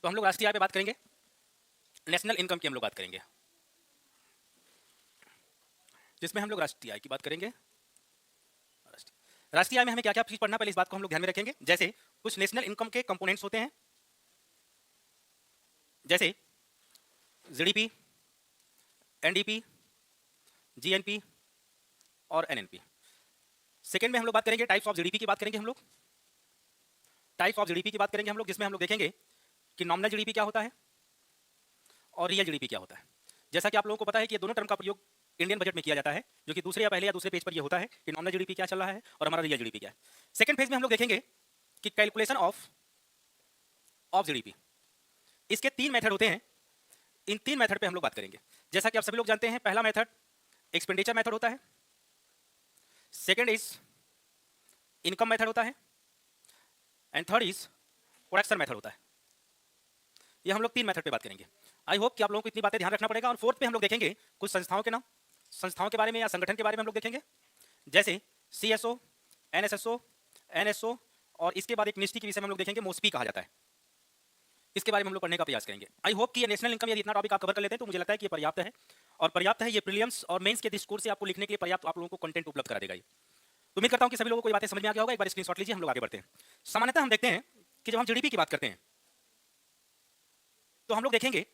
तो हम लोग राष्ट्रीय आय पे बात करेंगे, नेशनल इनकम की हम लोग बात करेंगे, जिसमें हम लोग राष्ट्रीय आय की बात करेंगे। राष्ट्रीय आय में हमें क्या क्या चीज पढ़ना, पहले इस बात को हम लोग ध्यान में रखेंगे। जैसे कुछ नेशनल इनकम के कंपोनेंट्स होते हैं, जैसे जीडीपी, एनडीपी, जीएनपी और एनएनपी। सेकंड में हम लोग बात करेंगे टाइप्स ऑफ जीडीपी की बात करेंगे हम लोग, टाइप्स ऑफ जीडीपी की बात करेंगे हम लोग, जिसमें हम लोग देखेंगे कि नॉमिनल जीडीपी क्या होता है और रियल जीडीपी क्या होता है। जैसा कि आप लोगों को पता है कि ये दोनों टर्म का प्रयोग इंडियन बजट में किया जाता है, जो कि दूसरे या पहले या दूसरे पेज पर ये होता है कि नॉमिनल जीडीपी क्या चल रहा है और हमारा रियल जीडीपी क्या है। सेकंड फेज में हम लोग देखेंगे कि कैलकुलेशन ऑफ जीडीपी, इसके 3 मेथड होते हैं। इन 3 मेथड पे हम लोग बात करेंगे। जैसा कि आप सभी लोग जानते हैं, पहला मेथड एक्सपेंडिचर मेथड होता है, सेकंड इज इनकम मेथड होता है and third is production method होता है। ये हम लोग 3 मेथड पे बात करेंगे। आई होप कि आप लोगों को इतनी बातें ध्यान रखना पड़ेगा। और फोर्थ पे हम लोग देखेंगे कुछ संस्थाओं के नाम, संस्थाओं के बारे में या संगठन के बारे में हम लोग देखेंगे, जैसे सीएसओ, एनएसएसओ, एनएसओ, और इसके बाद एक निष्ठि के विषय में हम लोग देखेंगे, मोस्पी कहा जाता है। इसके बारे में हम लोग पढ़ने का प्रयास करेंगे। आई होप कि ये नेशनल इनकम यदि इतना टॉपिक आप कवर कर लेते हैं तो मुझे लगता है कि ये पर्याप्त है, और पर्याप्त है। ये प्रीलिम्स और मेंस के दृष्टिकोण से आपको लिखने के लिए पर्याप्त आप लोगों को कंटेंट उपलब्ध करा देगा। तो उम्मीद करता हूं कि सभी लोगों को ये बातें समझ में आ गया होगा। एक बार स्क्रीनशॉट लीजिए, हम लोग आगे बढ़ते हैं। सामान्यतः हम देखते हैं कि जब हम जीडीपी की बात करते हैं तो हम लोग देखेंगे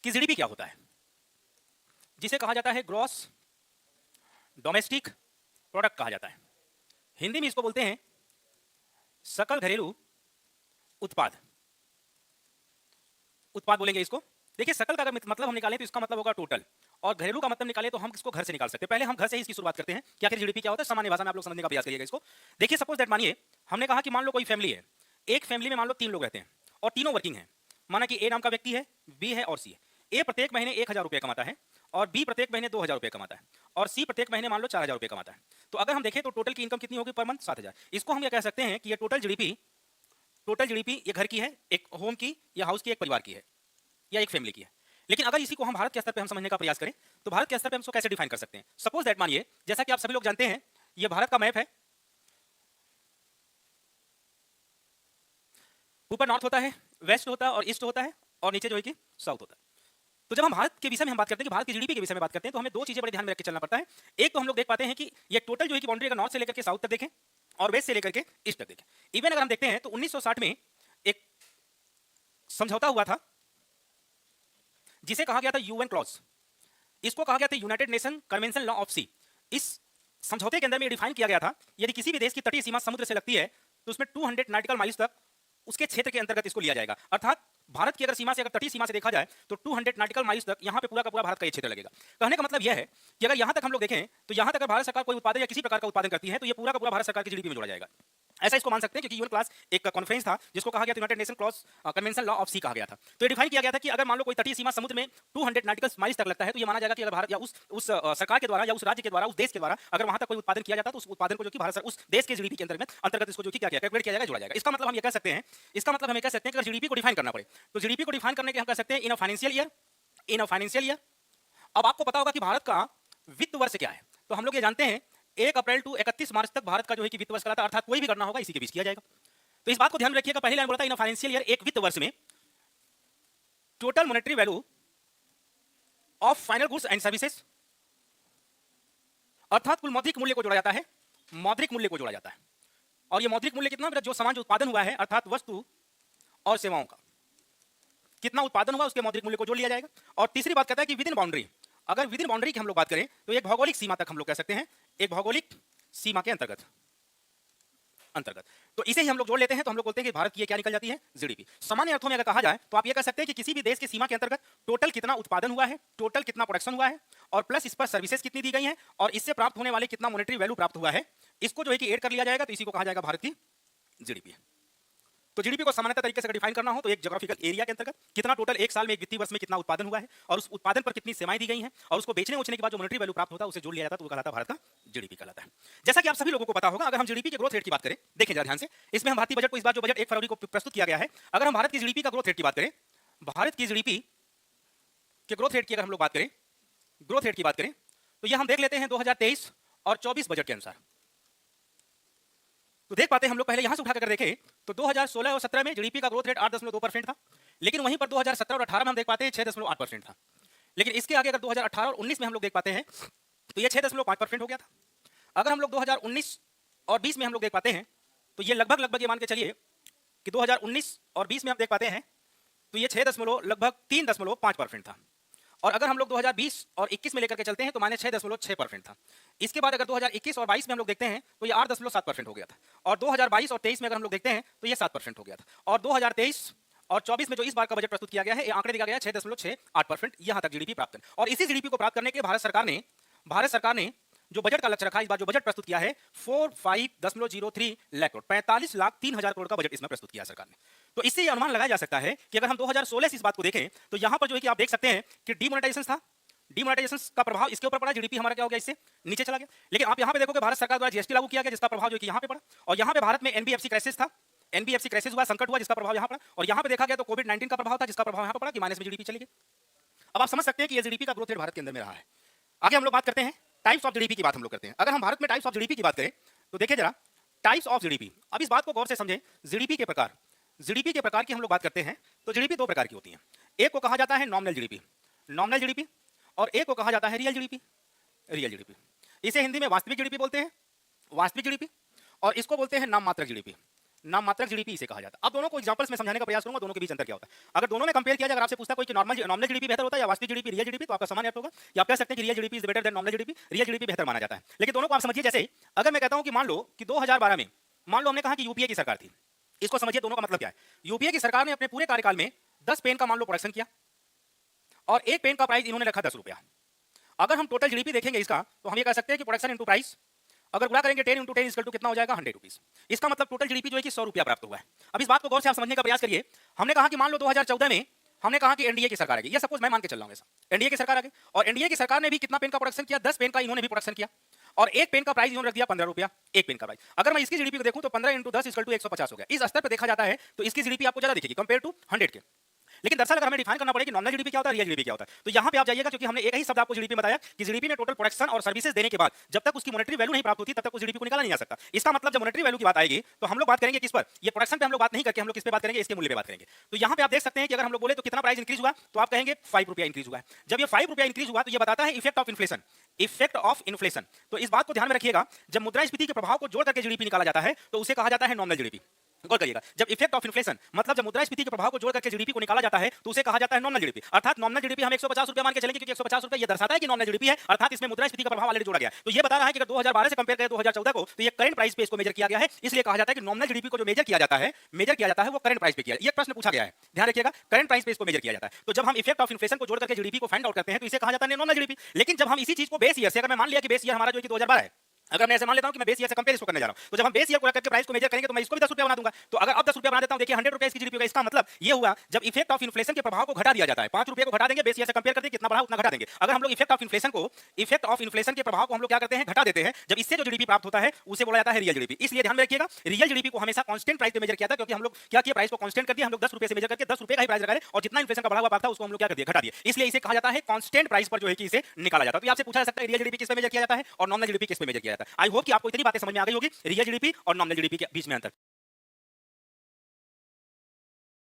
कि जीडीपी क्या होता है, जिसे कहा जाता है ग्रॉस डोमेस्टिक प्रोडक्ट कहा जाता है। हिंदी में इसको बोलते हैं सकल घरेलू उत्पाद, उत्पाद बोलेंगे इसको। देखिए, सकल का अगर मतलब हम निकालें तो इसका मतलब होगा टोटल, और घरेलू का मतलब निकालें तो हम इसको घर से निकाल सकते हैं। पहले हम घर से ही इसकी शुरुआत करते हैं कि आखिर जीडीपी क्या होता है। सामान्य भाषा में आप लोग समझने का प्रयास करिएगा इसको। देखिए, सपोज दैट, मानिए हमने कहा कि मान लो कोई फैमिली है, एक फैमिली में मान लो 3 लोग रहते हैं और तीनों वर्किंग हैं। माना कि ए नाम का व्यक्ति है, बी है और सी है। ए प्रत्येक महीने 1000 रुपये कमाता है, और बी प्रत्येक महीने 2000 रुपये कमाता है, और सी प्रत्येक महीने मान लो 4000 रुपये कमाता है। तो अगर हम देखें तो टोटल की इनकम कितनी होगी पर मंथ? 7000। इसको हम ये कह सकते हैं कि ये टोटल जीडीपी ये घर की है, एक होम की या हाउस की, एक परिवार की है या एक फैमिली की है। लेकिन अगर इसी को हम भारत के स्तर पे हम समझने का प्रयास करें तो भारत के स्तर पे हम इसको कैसे डिफाइन कर सकते हैं? सपोज दैट, मानिए जैसा कि आप सभी लोग जानते हैं, ये भारत का मैप है। ऊपर नॉर्थ होता है, वेस्ट होता है और ईस्ट होता है, और नीचे जो है कि साउथ होता है। तो जब हम भारत के विषय में हम बात करते हैं कि भारत की जीडीपी के विषय में बात करते हैं, तो हमें 2 चीजें बड़े ध्यान में रख के चलना पड़ता है। एक तो हम लोग देख पाते हैं कि ये टोटल जो है कि बाउंड्री अगर नॉर्थ से लेकर के साउथ तक देखें और वेस्ट से लेकर के ईस्ट तक देखें। इवन अगर हम देखते हैं तो 1960 में एक समझौता हुआ था जिसे कहा गया था यूएन क्लॉज। इसको कहा गया था United Nation Convention Law of Sea. इस समझौते के अंदर में डिफाइन किया गया था, यदि किसी भी देश की तटीय सीमा समुद्र से लगती है तो उसमें 200 नॉटिकल माइल्स तक उसके क्षेत्र के अंतर्गत इसको लिया जाएगा। अर्थात भारत की अगर सीमा से, अगर तटीय सीमा से देखा जाए तो 200 नॉटिकल माइल्स तक यहाँ पे पूरा का पूरा भारत का ये क्षेत्र लगेगा। कहने का मतलब यह है कि अगर यहाँ तक हम लोग देखें तो यहाँ तक अगर भारत सरकार कोई उत्पादन या किसी प्रकार का उत्पादन करती है तो ये पूरा का पूरा भारत सरकार की जीडीपी में जोड़ा जाएगा। ऐसा इसको मान सकते हैं, क्योंकि यूएन क्लास एक कॉन्फ्रेंस था जिसको कहा गया United Nation clause Convention Law of Sea कहा गया था। तो ये डिफाइन किया गया था कि अगर मान लो कोई तटीय सीमा समुद्र में 200 नॉटिकल माइल्स तक लगता है तो ये माना जाएगा कि अगर भारत या उस सरकार के द्वारा या उस राज्य के द्वारा, उस देश के द्वारा अगर वहां तक कोई उत्पादन किया जाता है तो उस उत्पादन को जो कि भारत उस देश के जीडीपी के अंतर्गत इसको जो कि क्या कैलकुलेट किया जाएगा, जोड़ा जाएगा। इसका मतलब हम ये कह सकते हैं, इसका मतलब हम ये कह सकते हैं कि अगर जीडीपी को डिफाइन करना पड़े तो जीडीपी को डिफाइन करने के हम कह सकते हैं इन अ फाइनेंशियल ईयर। अब आपको पता होगा कि भारत का वित्त वर्ष क्या है, तो हम लोग ये जानते हैं 1 अप्रैल टू 31 मार्च तक भारत का जो है कि वित्त वर्ष कहलाता है, अर्थात कोई भी गणना होगा इसी के बीच किया जाएगा। तो इस बात को ध्यान रखिएगा, पहले लाइन बोला था इन फाइनेंशियल ईयर, एक वित्त वर्ष में total monetary value of final goods and services, अर्थात कुल मौद्रिक मूल्य को जोड़ा जाता है, मौद्रिक मूल्य को जोड़ा जाता है। और ये मौद्रिक मूल्य कितना, जो सामान जो उत्पादन हुआ है अर्थात वस्तु और सेवाओं का कितना उत्पादन हुआ उसके मौद्रिक मूल्य को जोड़ लिया जाएगा। और तीसरी बात कहता है कि विद इन बाउंड्री, अगर विद इन बाउंड्री की हम लोग बात करें तो एक भौगोलिक सीमा तक हम लोग कह सकते हैं, एक भौगोलिक सीमा के अंतर्गत। तो इसे ही हम लोग जोड़ लेते हैं तो हम लोग बोलते हैं कि भारत की ये क्या निकल जाती है, जीडीपी। सामान्य अर्थों में अगर कहा जाए तो आप ये कह सकते हैं कि किसी भी देश की सीमा के अंतर्गत टोटल कितना उत्पादन हुआ है, टोटल कितना प्रोडक्शन हुआ है, और प्लस इस पर सर्विसेज कितनी दी गई है, और इससे प्राप्त होने वाले कितना मॉनेटरी वैल्यू प्राप्त हुआ है, इसको जो है कि ऐड कर लिया जाएगा, तो इसी को कहा जाएगा भारत की जीडीपी। तो जीडीपी को सामान्य तरीके से अगर डिफाइन करना हो तो एक ज्योग्राफिकल एरिया के अंतर्गत कितना टोटल एक साल में, एक वित्तीय वर्ष में कितना उत्पादन हुआ है, और उस उत्पादन पर कितनी सेवाएं दी गई हैं, और उसको बेचने उचने के बाद जो मॉनेटरी वैल्यू प्राप्त होता है उसे जोड़ लिया जाता है, तो वो कहलाता है भारत का जीडीपी कहलाता है। जैसा कि आप सभी लोगों को पता होगा, अगर हम जीडीपी के ग्रोथ रेट की बात करें, देखें जरा ध्यान से, इसमें हम भारतीय बजट को, इस बार जो बजट 1 फरवरी को प्रस्तुत किया गया है, अगर हम भारत की जीडीपी का ग्रोथ रेट की बात करें, भारत की जीडीपी के ग्रोथ रेट की अगर हम लोग बात करें, ग्रोथ रेट की बात करें, तो यह हम देख लेते हैं 2023 और 24 बजट के अनुसार। तो देख पाते हैं हम लोग, पहले यहां से उठाकर देखें तो 2016 और 17 में जीडीपी का ग्रोथ रेट 8.2% था, लेकिन वहीं पर 2017 और 18 में हम देख पाते हैं 6.8% था। लेकिन इसके आगे अगर 2018 और 19 में हम लोग देख पाते हैं तो ये 6.5% हो गया था। अगर हम लोग 2019 और 20 में हम लोग देख पाते हैं तो ये लगभग ये मान के चलिए कि 2019 और 20 में हम देख पाते हैं तो ये 3.5% था। और अगर हम लोग 2020 और 21 में लेकर के चलते हैं तो माने 6.6% था। इसके बाद अगर 2021 और 22 में हम लोग देखते हैं तो ये 8.7% हो गया था। और 2022 और 23 में अगर हम लोग देखते हैं तो ये 7% हो गया था। और 2023 और 24 में जो इस बार का बजट प्रस्तुत किया गया है, ये आंकड़े दिया गया है 6.68%, यहां तक जीडीपी प्राप्त करना। और इसी जीडीपी को प्राप्त करने के लिए भारत सरकार ने जो बजट का लक्ष्य रखा, इस बार जो बजट प्रस्तुत किया है 45.03 लाख करोड़, 45,03,000 करोड़ का बजट इसमें प्रस्तुत किया सरकार ने। तो इससे ये अनुमान लगाया जा सकता है कि अगर हम 2016 से इस बात को देखें तो यहां पर जो है कि आप देख सकते हैं कि डीमोनेटाइजेशन था, डीमोनेटाइजेशन का प्रभाव इसके ऊपर पड़ा, जीडीपी हमारा क्या हो गया, इससे नीचे चला गया। लेकिन आप यहां पे देखोगे भारत सरकार द्वारा जीएसटी लागू किया गया, जिसका प्रभाव जो है कि यहां पे पड़ा। और यहां पे भारत में एनबीएफसी क्राइसिस था, एनबीएफसी क्राइसिस हुआ, संकट हुआ, जिसका प्रभाव यहां पड़ा। और यहां पे देखा गया तो कोविड-19 का प्रभाव था, जिसका प्रभाव यहां पे पड़ा कि माइनस में जीडीपी चली गई। अब आप समझ सकते हैं कि ये जीडीपी का ग्रोथ रेट भारत के अंदर में रहा है। आगे हम लोग बात करते हैं टाइप्स ऑफ जीडीपी की बात हम लोग करते हैं। अगर हम भारत में टाइप्स ऑफ जीडीपी की बात करें तो देखिए जरा टाइप्स ऑफ जीडीपी। अब इस बात को गौर से समझें, जीडीपी के प्रकार की हम लोग बात करते हैं तो जीडीपी दो प्रकार की होती है। एक को कहा जाता है नॉमिनल जीडीपी और एक को कहा जाता है रियल जीडीपी। इसे हिंदी में वास्तविक जीडीपी बोलते हैं, वास्तविक जीडीपी, और इसको बोलते हैं नाममात्रक जीडीपी इसे कहा जाता है। अब दोनों को एग्जांपल्स में समझाने का प्रयास करूंगा, दोनों के बीच अंतर क्या होता है। अगर दोनों में कंपेयर किया जाए, अगर आपसे पूछता कोई कि नॉमिनल जीडीपी बेहतर होता है या वास्तविक जीडीपी, रियल जीडीपी, तो आपका समान अर्थ होगा। या आप कह सकते हैं कि real GDP is better than nominal GDP, real GDP बेहतर माना जाता है। लेकिन दोनों को आप समझिए, जैसे अगर मैं कहता हूं कि मान लो कि 2012 में मान लो हमने कहा कि यूपीए की सरकार थी, इसको समझिए दोनों का मतलब क्या है। यूपीए की सरकार ने अपने पूरे कार्यकाल में 10 पेन का मान लो प्रोडक्शन किया और एक पेन का प्राइस इन्होंने रखा 10 रुपया। अगर हम टोटल जीडीपी देखेंगे इसका तो हम ये कह सकते हैं कि प्रोडक्शन इंटू प्राइस अगर गुणा करेंगे 10 इंटू 10 इक्वल टू कितना हो जाएगा, 100 रुपीज। इसका मतलब टोटल जीडीपी जो है कि 100 रुपया प्राप्त हुआ है। अब इस बात को गौर से आप समझने का प्रयास करिए। हमने कहा कि मान लो 2014 में हमने कहा कि एनडीए की सरकार आ गई, ये सपोज मैं मान के चल रहा हूं ऐसा, एनडीए की सरकार आ गई और एनडीए की सरकार ने भी कितना पेन का प्रोडक्शन किया, 10 पेन का इन्होंने भी प्रोडक्शन किया और एक पेन का प्राइस इन्होंने रख दिया 15 रुपया, एक पेन का प्राइस। अगर मैं इसकी जीडीपी को देखूं तो 15 इंटू 10 इक्वल टू 150 हो गया। इस स्तर पर देखा जाता है तो इसकी जीडीपी आपको ज्यादा दिखेगी कंपेयर टू 100 के। लेकिन दरअसल अगर हमें डिफाइन करना पड़े कि नॉमिनल जीडीपी क्या होता है, रियल जीडीपी क्या होता है, तो यहां पे आप जाइएगा, क्योंकि हमने एक ही शब्द आपको जीडीपी बताया कि जीडीपी में टोटल प्रोडक्शन और सर्विसेज देने के बाद जब तक उसकी मॉनेटरी वैल्यू नहीं प्राप्त होती तब तक उस जीडीपी को निकाला नहीं जा सकता। इसका मतलब जब मॉनेटरी वैल्यू की बात आएगी तो हम लोग बात करेंगे किस पर, ये प्रोडक्शन पे हम लोग बात नहीं करके हम लोग किस पे बात करेंगे, इसके मूल्य पे बात करेंगे। तो यहां पे आप देख सकते हैं कि अगर हम लोग बोले तो कितना प्राइस इंक्रीज हुआ, तो आप कहेंगे 5 रुपया इंक्रीज हुआ है। जब ये 5 रुपया इंक्रीज हुआ तो ये बताता है इफेक्ट ऑफ इन्फ्लेशन। तो इस बात को ध्यान में रखिएगा, जब मुद्रास्फीति के प्रभाव को जोड़ करके जीडीपी निकाला जाता है तो उसे कहा जाता है नॉमिनल जीडीपी। गौर करिएगा, जब इफेक्ट ऑफ इन्फ्लेशन मतलब जब मुद्रास्फीति के प्रभाव को जोड़ करके जीडीपी को निकाला जाता है तो उसे कहा जाता है नॉमिनल जीडीपी। अर्थात नॉमिनल जीडीपी हम 150 रुपया मान के चलेंगे, क्योंकि 150 रुपया ये दर्शाता है कि नॉमिनल जीडीपी है, अर्थात इसमें मुद्रास्फीति का प्रभाव ऑलरेडी जोड़ा गया है। तो ये बता रहा है कि अगर 2012 से कंपेयर करें 2014 को तो ये करंट प्राइस पे इसको मेजर किया गया है, इसलिए कहा जाता है कि नॉमिनल जीडीपी को जो मेजर किया जाता है वो करंट प्राइस पे किया। ये प्रश्न पूछा गया है, ध्यान रखिएगा, करंट प्राइस पे इसको मेजर किया जाता है। तो जब हम इफेक्ट ऑफ इन्फ्लेशन को जोड़ करके जीडीपी को फाइंड आउट करते हैं तो इसे कहा जाता है नॉमिनल जीडीपी। लेकिन जब हम इसी चीज को बेस ईयर से, अगर मैं मान लिया कि बेस ईयर हमारा जो है कि 2012 है, अगर मैं ऐसे मान लेता हूं कि मैं बेस ईयर से कंपेयर इसको करने जा रहा हूं, तो जब हम बेस ईयर को रख करके प्राइस को मेजर करेंगे तो मैं इसको भी 10 रुपया बना दूंगा। तो अगर अब 10 रुपया बना देता हूं, देखिए 100 रुपया इसकी जीडीपी होगा। इसका मतलब ये हुआ जब इफेक्ट ऑफ इन्फ्लेशन के प्रभाव को घटा दिया जाता है, 5 रुपये को घटा देंगे, बेस ईयर से कंपेयर करते हैं कितना बढ़ा उतना घटा देंगे। अगर हम लोग इफेक्ट ऑफ इन्फ्लेशन के प्रभाव को हम लोग क्या करते हैं, घटा देते हैं, जब इससे जो जीडीपी प्राप्त होता है उसे बोला जाता है रियल जीडीपी। इसलिए ध्यान में रखिएगा, रियल जीडीपी को हमेशा कांस्टेंट प्राइस पे मेजर किया था, क्योंकि हम लोग क्या किया, प्राइस को कांस्टेंट कर दिया, हम लोग 10 रुपये से मेजर करके 10 रुपये का ही प्राइस रखा है और जितना इन्फ्लेशन का बढ़ा हुआ पार्ट था उसको हम लोग क्या कर दिया, घटा दिया। इसलिए इसे कहा जाता है कांस्टेंट प्राइस पर जो है कि इसे निकाला जाता है। तो आपसे पूछा जा सकता है रियल जीडीपी किस पे मेजर किया जाता है और नॉमिनल जीडीपी किस पे मेजर किया जाता है। आई होप कि आपको इतनी बातें समझ में आ गई होगी, रियल जीडीपी और नॉमिनल जीडीपी के बीच में अंतर।